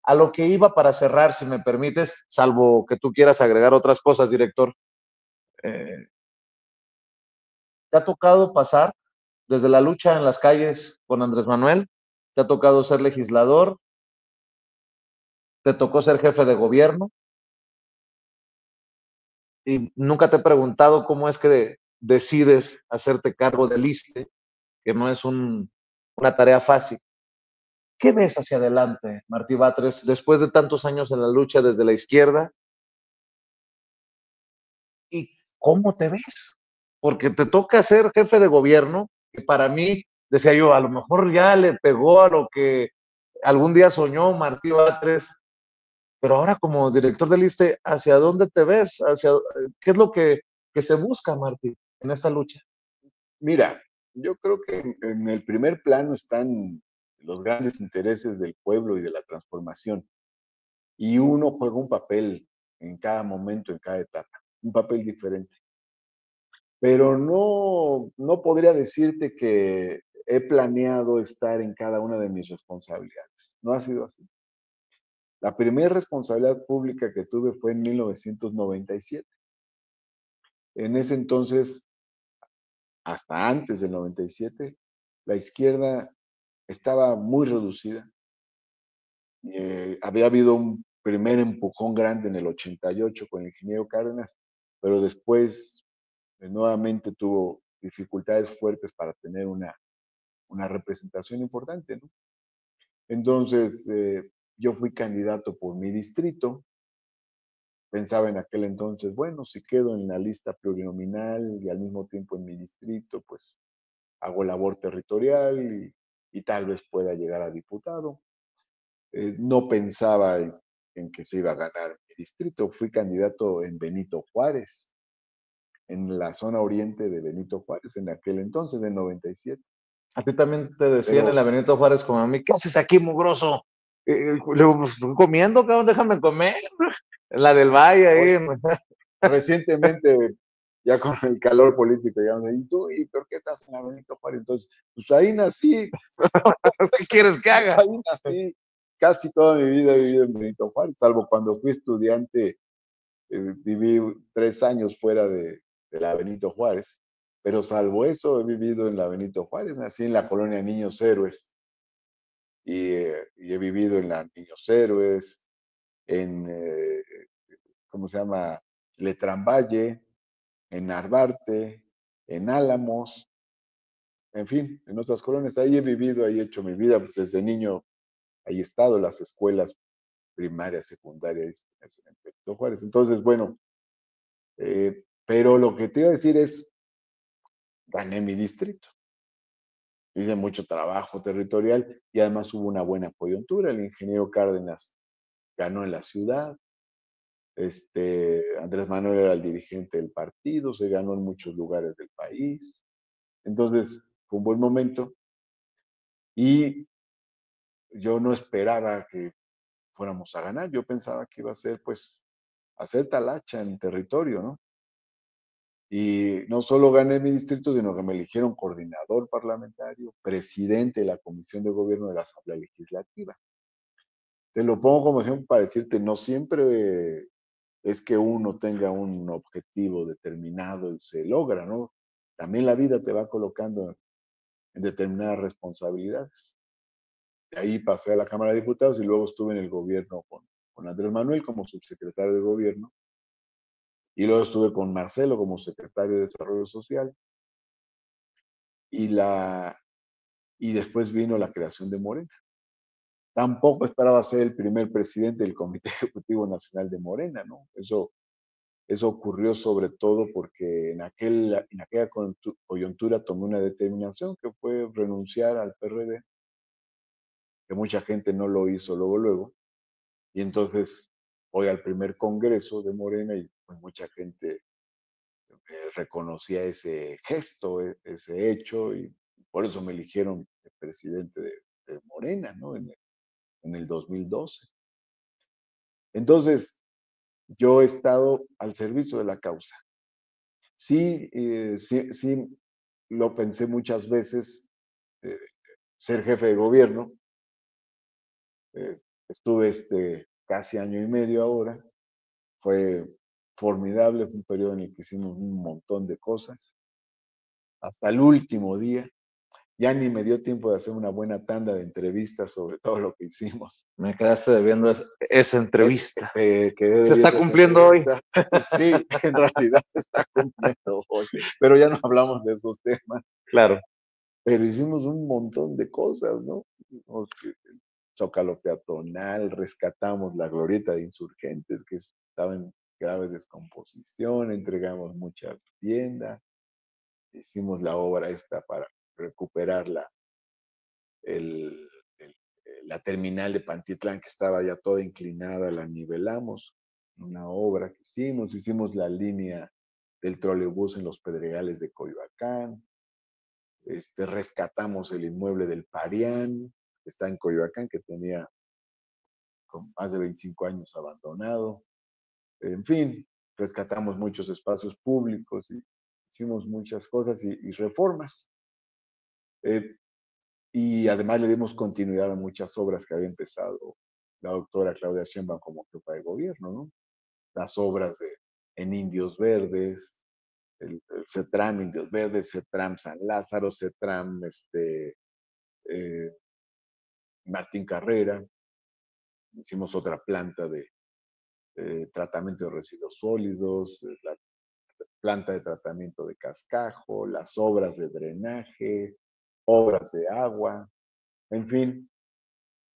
A lo que iba para cerrar, si me permites, salvo que tú quieras agregar otras cosas, director, eh, ¿te ha tocado pasar desde la lucha en las calles con Andrés Manuel? ¿Te ha tocado ser legislador? ¿Te tocó ser jefe de gobierno? Y nunca te he preguntado cómo es que decides hacerte cargo del ISSSTE, que no es una tarea fácil. ¿Qué ves hacia adelante, Martí Batres, después de tantos años en la lucha desde la izquierda? ¿cómo te ves? Porque te toca ser jefe de gobierno, que para mí, decía yo, a lo mejor ya le pegó a lo que algún día soñó Martí Batres, pero ahora como director del ISSSTE, ¿hacia dónde te ves? ¿Qué es lo que se busca, Martí, en esta lucha? Mira, yo creo que en el primer plano están los grandes intereses del pueblo y de la transformación. Y uno juega un papel en cada momento, en cada etapa, un papel diferente. Pero no podría decirte que he planeado estar en cada una de mis responsabilidades. No ha sido así. La primera responsabilidad pública que tuve fue en 1997. En ese entonces, hasta antes del 97, la izquierda estaba muy reducida. Había habido un primer empujón grande en el 88 con el ingeniero Cárdenas, pero después nuevamente tuvo dificultades fuertes para tener una representación importante, ¿no? Entonces, yo fui candidato por mi distrito. Pensaba en aquel entonces, bueno, si quedo en la lista plurinominal y al mismo tiempo en mi distrito, pues hago labor territorial y tal vez pueda llegar a diputado. No pensaba en que se iba a ganar mi distrito. Fui candidato en Benito Juárez, en la zona oriente de Benito Juárez, en aquel entonces, en 97. A ti también te decían en Pero la Benito Juárez como a mí, ¿qué haces aquí, mugroso? Luego, pues, estoy comiendo, cabrón, déjame comer. La del Valle ahí. recientemente, ya con el calor político, ya ¿y tú? ¿Y por qué estás en la Benito Juárez? Entonces, pues ahí nací, ¿Qué quieres que haga? ahí nací. Casi toda mi vida he vivido en Benito Juárez, salvo cuando fui estudiante, viví 3 años fuera de la Benito Juárez, pero salvo eso he vivido en la Benito Juárez, nací en la colonia Niños Héroes y he vivido en la Niños Héroes, en, ¿cómo se llama? Letramballe, en Narvarte, en Álamos, en fin, en otras colonias. Ahí he vivido, ahí he hecho mi vida. Desde niño ahí he estado, las escuelas primarias, secundarias en Benito Juárez. Entonces, bueno, pero lo que te iba a decir es, gané mi distrito. Hice mucho trabajo territorial y además hubo una buena coyuntura. El ingeniero Cárdenas ganó en la ciudad. Andrés Manuel era el dirigente del partido, se ganó en muchos lugares del país. Entonces, fue un buen momento y yo no esperaba que fuéramos a ganar. Yo pensaba que iba a ser, pues, hacer talacha en territorio, ¿no? Y no solo gané mi distrito, sino que me eligieron coordinador parlamentario, presidente de la Comisión de Gobierno de la Asamblea Legislativa. Te lo pongo como ejemplo para decirte, no siempre es que uno tenga un objetivo determinado y se logra, ¿no? También la vida te va colocando en determinadas responsabilidades. De ahí pasé a la Cámara de Diputados y luego estuve en el gobierno con Andrés Manuel como subsecretario de gobierno y luego estuve con Marcelo como secretario de Desarrollo Social y, y después vino la creación de Morena. Tampoco esperaba ser el primer presidente del Comité Ejecutivo Nacional de Morena, ¿no? Eso ocurrió sobre todo porque en aquella coyuntura tomé una determinación que fue renunciar al PRD, que mucha gente no lo hizo luego, luego, y entonces voy al primer congreso de Morena y pues, mucha gente reconocía ese gesto, ese hecho, y por eso me eligieron presidente de Morena, ¿no? En el 2012. Entonces, yo he estado al servicio de la causa. Sí, sí lo pensé muchas veces, eh, ser jefe de gobierno. Estuve casi año y medio ahora. Fue formidable, fue un periodo en el que hicimos un montón de cosas. Hasta el último día, ya ni me dio tiempo de hacer una buena tanda de entrevistas sobre todo lo que hicimos. Me quedaste debiendo esa entrevista. Quedé Se está debiendo esa cumpliendo hoy. entrevista. Sí, en realidad se está cumpliendo hoy, pero ya no hablamos de esos temas. Claro. Pero hicimos un montón de cosas, ¿no? Zócalo peatonal, rescatamos la glorieta de Insurgentes que estaba grave descomposición, entregamos muchas viviendas, hicimos la obra esta para recuperar el- el- la terminal de Pantitlán, que estaba ya toda inclinada, la nivelamos, una obra que hicimos la línea del trolebús en los Pedregales de Coyoacán, rescatamos el inmueble del Parián, que está en Coyoacán, que tenía con más de 25 años abandonado. En fin, rescatamos muchos espacios públicos y hicimos muchas cosas y reformas. Eh, y además le dimos continuidad a muchas obras que había empezado la doctora Claudia Sheinbaum como jefa de gobierno, ¿no? Las obras en Indios Verdes, el CETRAM Indios Verdes, CETRAM San Lázaro, CETRAM eh, Martín Carrera. Hicimos otra planta de tratamiento de residuos sólidos, la planta de tratamiento de cascajo, las obras de drenaje, obras de agua, en fin,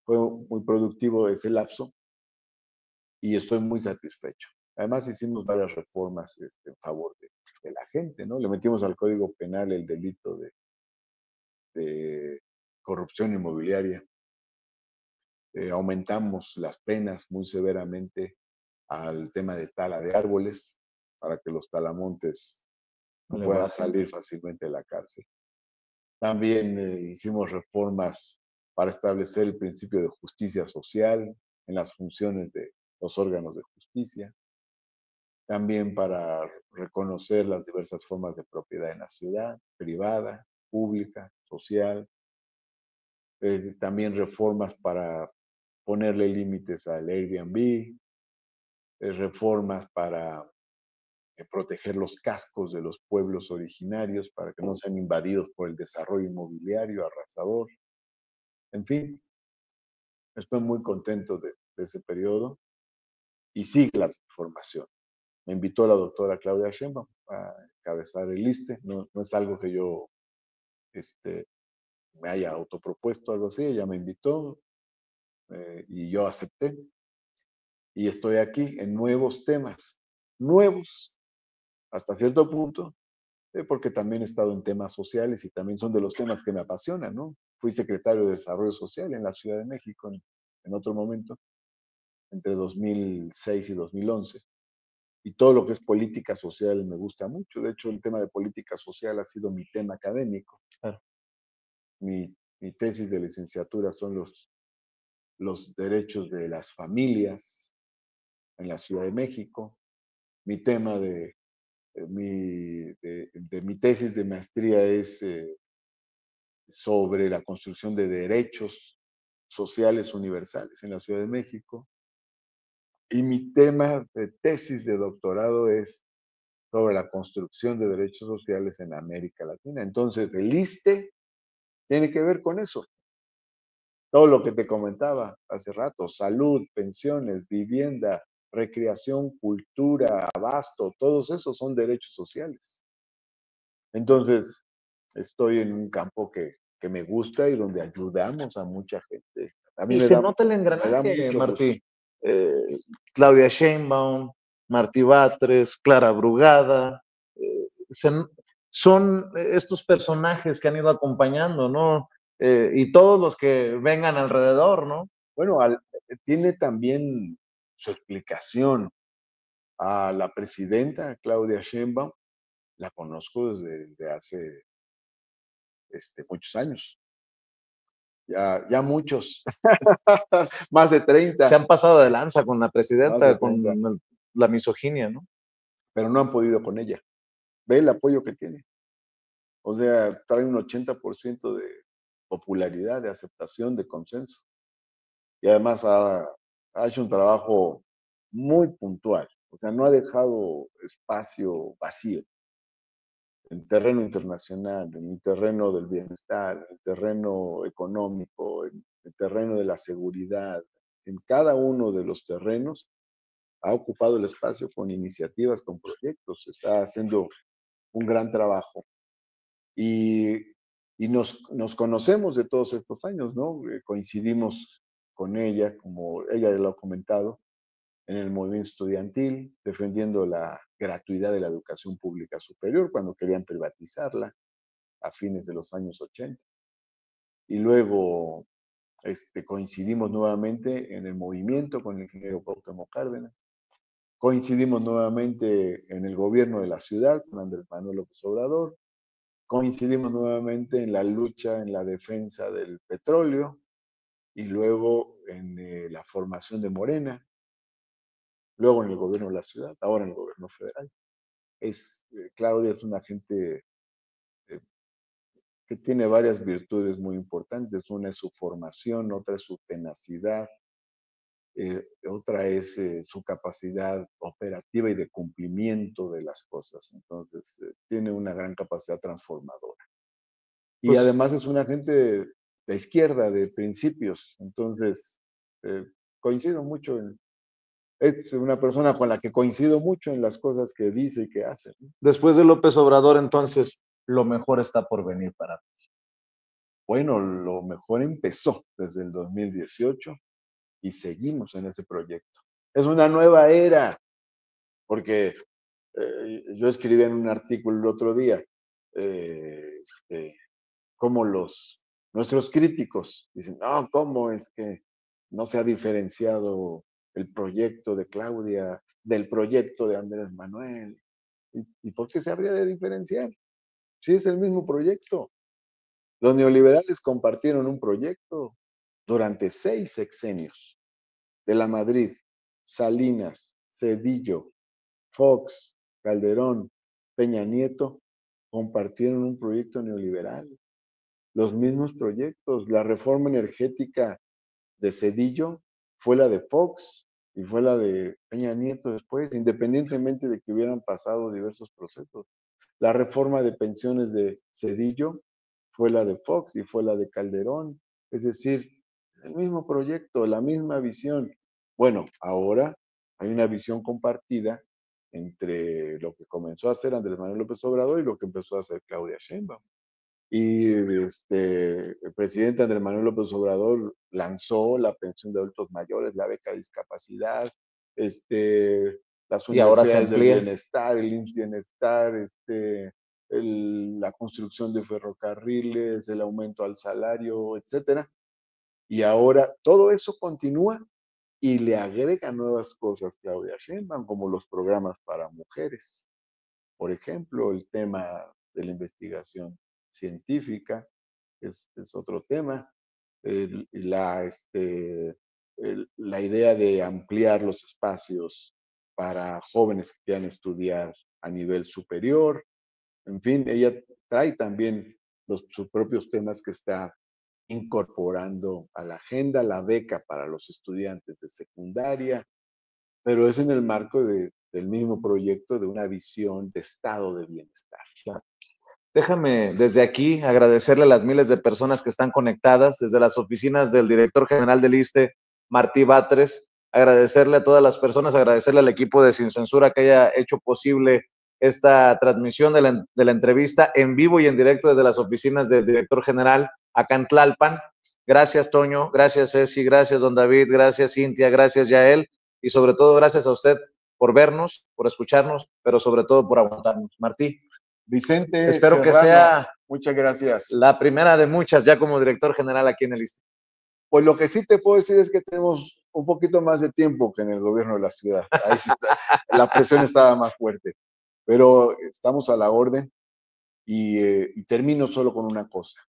fue muy productivo ese lapso y estoy muy satisfecho. Además hicimos varias reformas en favor de la gente, ¿no? Le metimos al Código Penal el delito de corrupción inmobiliaria, aumentamos las penas muy severamente al tema de tala de árboles para que los talamontes no puedan salir fácilmente de la cárcel. También hicimos reformas para establecer el principio de justicia social en las funciones de los órganos de justicia. También para reconocer las diversas formas de propiedad en la ciudad, privada, pública, social. También reformas para ponerle límites al Airbnb, reformas para proteger los cascos de los pueblos originarios para que no sean invadidos por el desarrollo inmobiliario arrasador. En fin, estoy muy contento de ese periodo y sigue la transformación. Me invitó la doctora Claudia Sheinbaum a encabezar el ISSSTE. No, no es algo que yo me haya autopropuesto, algo así. Ella me invitó y yo acepté. Y estoy aquí en nuevos temas, nuevos hasta cierto punto, porque también he estado en temas sociales y también son de los temas que me apasionan, ¿no? Fui secretario de Desarrollo Social en la Ciudad de México en otro momento, entre 2006 y 2011. Y todo lo que es política social me gusta mucho. De hecho, el tema de política social ha sido mi tema académico. Claro. Mi tesis de licenciatura son los derechos de las familias en la Ciudad de México. Mi tema de mi tesis de maestría es sobre la construcción de derechos sociales universales en la Ciudad de México. Y mi tema de tesis de doctorado es sobre la construcción de derechos sociales en América Latina. Entonces, el ISSSTE tiene que ver con eso. Todo lo que te comentaba hace rato, salud, pensiones, vivienda, recreación, cultura, abasto, todos esos son derechos sociales. Entonces, estoy en un campo que me gusta y donde ayudamos a mucha gente. A mí Y me se da, nota el me da engranaje, mucho gusto. Martí. Claudia Sheinbaum, Martí Batres, Clara Brugada, son estos personajes que han ido acompañando, ¿no? Y todos los que vengan alrededor, ¿no? Bueno, tiene también su explicación. A la presidenta Claudia Sheinbaum la conozco desde hace muchos años. Ya muchos, más de 30. Se han pasado de lanza con la Más de presidenta, con 30, la misoginia, ¿no? pero no han podido con ella. Ve el apoyo que tiene. O sea, trae un 80% de popularidad, de aceptación, de consenso. Y además ha hecho un trabajo muy puntual. O sea, no ha dejado espacio vacío en terreno internacional, en el terreno del bienestar, en el terreno económico, en el terreno de la seguridad. En cada uno de los terrenos ha ocupado el espacio con iniciativas, con proyectos. Está haciendo un gran trabajo. Y, y nos conocemos de todos estos años, ¿no? Coincidimos con ella, como ella lo ha comentado, en el movimiento estudiantil, defendiendo la gratuidad de la educación pública superior cuando querían privatizarla a fines de los años 80. Y luego coincidimos nuevamente en el movimiento con el ingeniero Cuauhtémoc Cárdenas. Coincidimos nuevamente en el gobierno de la ciudad con Andrés Manuel López Obrador. Coincidimos nuevamente en la lucha en la defensa del petróleo y luego en la formación de Morena, luego en el gobierno de la ciudad, ahora en el gobierno federal. Claudia es una gente eh, que tiene varias virtudes muy importantes. Una es su formación, otra es su tenacidad, otra es su capacidad operativa y de cumplimiento de las cosas. Entonces, tiene una gran capacidad transformadora. Y Pues además es una gente de izquierda, de principios. Entonces, eh, coincido mucho es una persona con la que coincido mucho en las cosas que dice y que hace, ¿no? después de López Obrador, entonces, lo mejor está por venir para... Bueno, lo mejor empezó desde el 2018 y seguimos en ese proyecto. Es una nueva era, porque yo escribí en un artículo el otro día, eh, este, cómo nuestros críticos dicen, no, ¿cómo es que no se ha diferenciado el proyecto de Claudia del proyecto de Andrés Manuel? ¿Y por qué se habría de diferenciar? Si es el mismo proyecto. Los neoliberales compartieron un proyecto durante 6 sexenios. De la Madrid, Salinas, Cedillo, Fox, Calderón, Peña Nieto, compartieron un proyecto neoliberal. Los mismos proyectos. La reforma energética de Cedillo fue la de Fox y fue la de Peña Nieto después, independientemente de que hubieran pasado diversos procesos. La reforma de pensiones de Cedillo fue la de Fox y fue la de Calderón. Es decir, el mismo proyecto, la misma visión. Bueno, ahora hay una visión compartida entre lo que comenzó a hacer Andrés Manuel López Obrador y lo que empezó a hacer Claudia Sheinbaum. Y el presidente Andrés Manuel López Obrador lanzó la pensión de adultos mayores, la beca de discapacidad, las Y ahora se universidades del amplía. bienestar, el IMSS Bienestar, la construcción de ferrocarriles, el aumento al salario, etcétera. Y ahora todo eso continúa y le agrega nuevas cosas Claudia Sheinbaum, como los programas para mujeres. Por ejemplo, el tema de la investigación científica es otro tema. La idea de ampliar los espacios para jóvenes que quieran estudiar a nivel superior. En fin, ella trae también sus propios temas que está incorporando a la agenda, la beca para los estudiantes de secundaria, pero es en el marco del mismo proyecto de una visión de estado de bienestar. Claro. Déjame desde aquí agradecerle a las miles de personas que están conectadas, desde las oficinas del director general del ISSSTE, Martí Batres, agradecerle a todas las personas, agradecerle al equipo de Sin Censura que haya hecho posible esta transmisión de la entrevista en vivo y en directo desde las oficinas del director general acá en Tlalpan. Gracias, Toño, gracias, Ceci, gracias, don David, gracias, Cintia, gracias, Yael, y sobre todo gracias a usted por vernos, por escucharnos, pero sobre todo por aguantarnos. Martí, Vicente espero que Serrano, sea muchas gracias. la primera de muchas ya como director general aquí en el ISSSTE. Pues lo que sí te puedo decir es que tenemos un poquito más de tiempo que en el gobierno de la ciudad. Ahí sí está, la presión estaba más fuerte, pero estamos a la orden y termino solo con una cosa.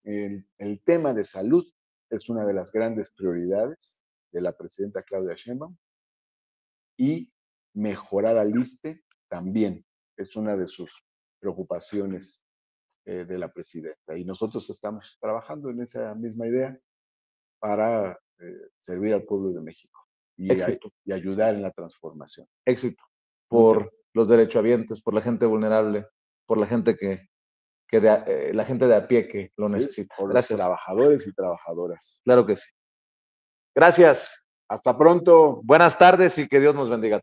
El tema de salud es una de las grandes prioridades de la presidenta Claudia Sheinbaum y mejorar al ISSSTE también es una de sus preocupaciones de la presidenta. Y nosotros estamos trabajando en esa misma idea para servir al pueblo de México Éxito, y ayudar en la transformación. éxito Muchas, por los derechohabientes, por la gente vulnerable, por la gente la gente de a pie que lo ¿sí? necesita. Por los Gracias. trabajadores y trabajadoras. Claro que sí. Gracias. Hasta pronto. Buenas tardes y que Dios nos bendiga.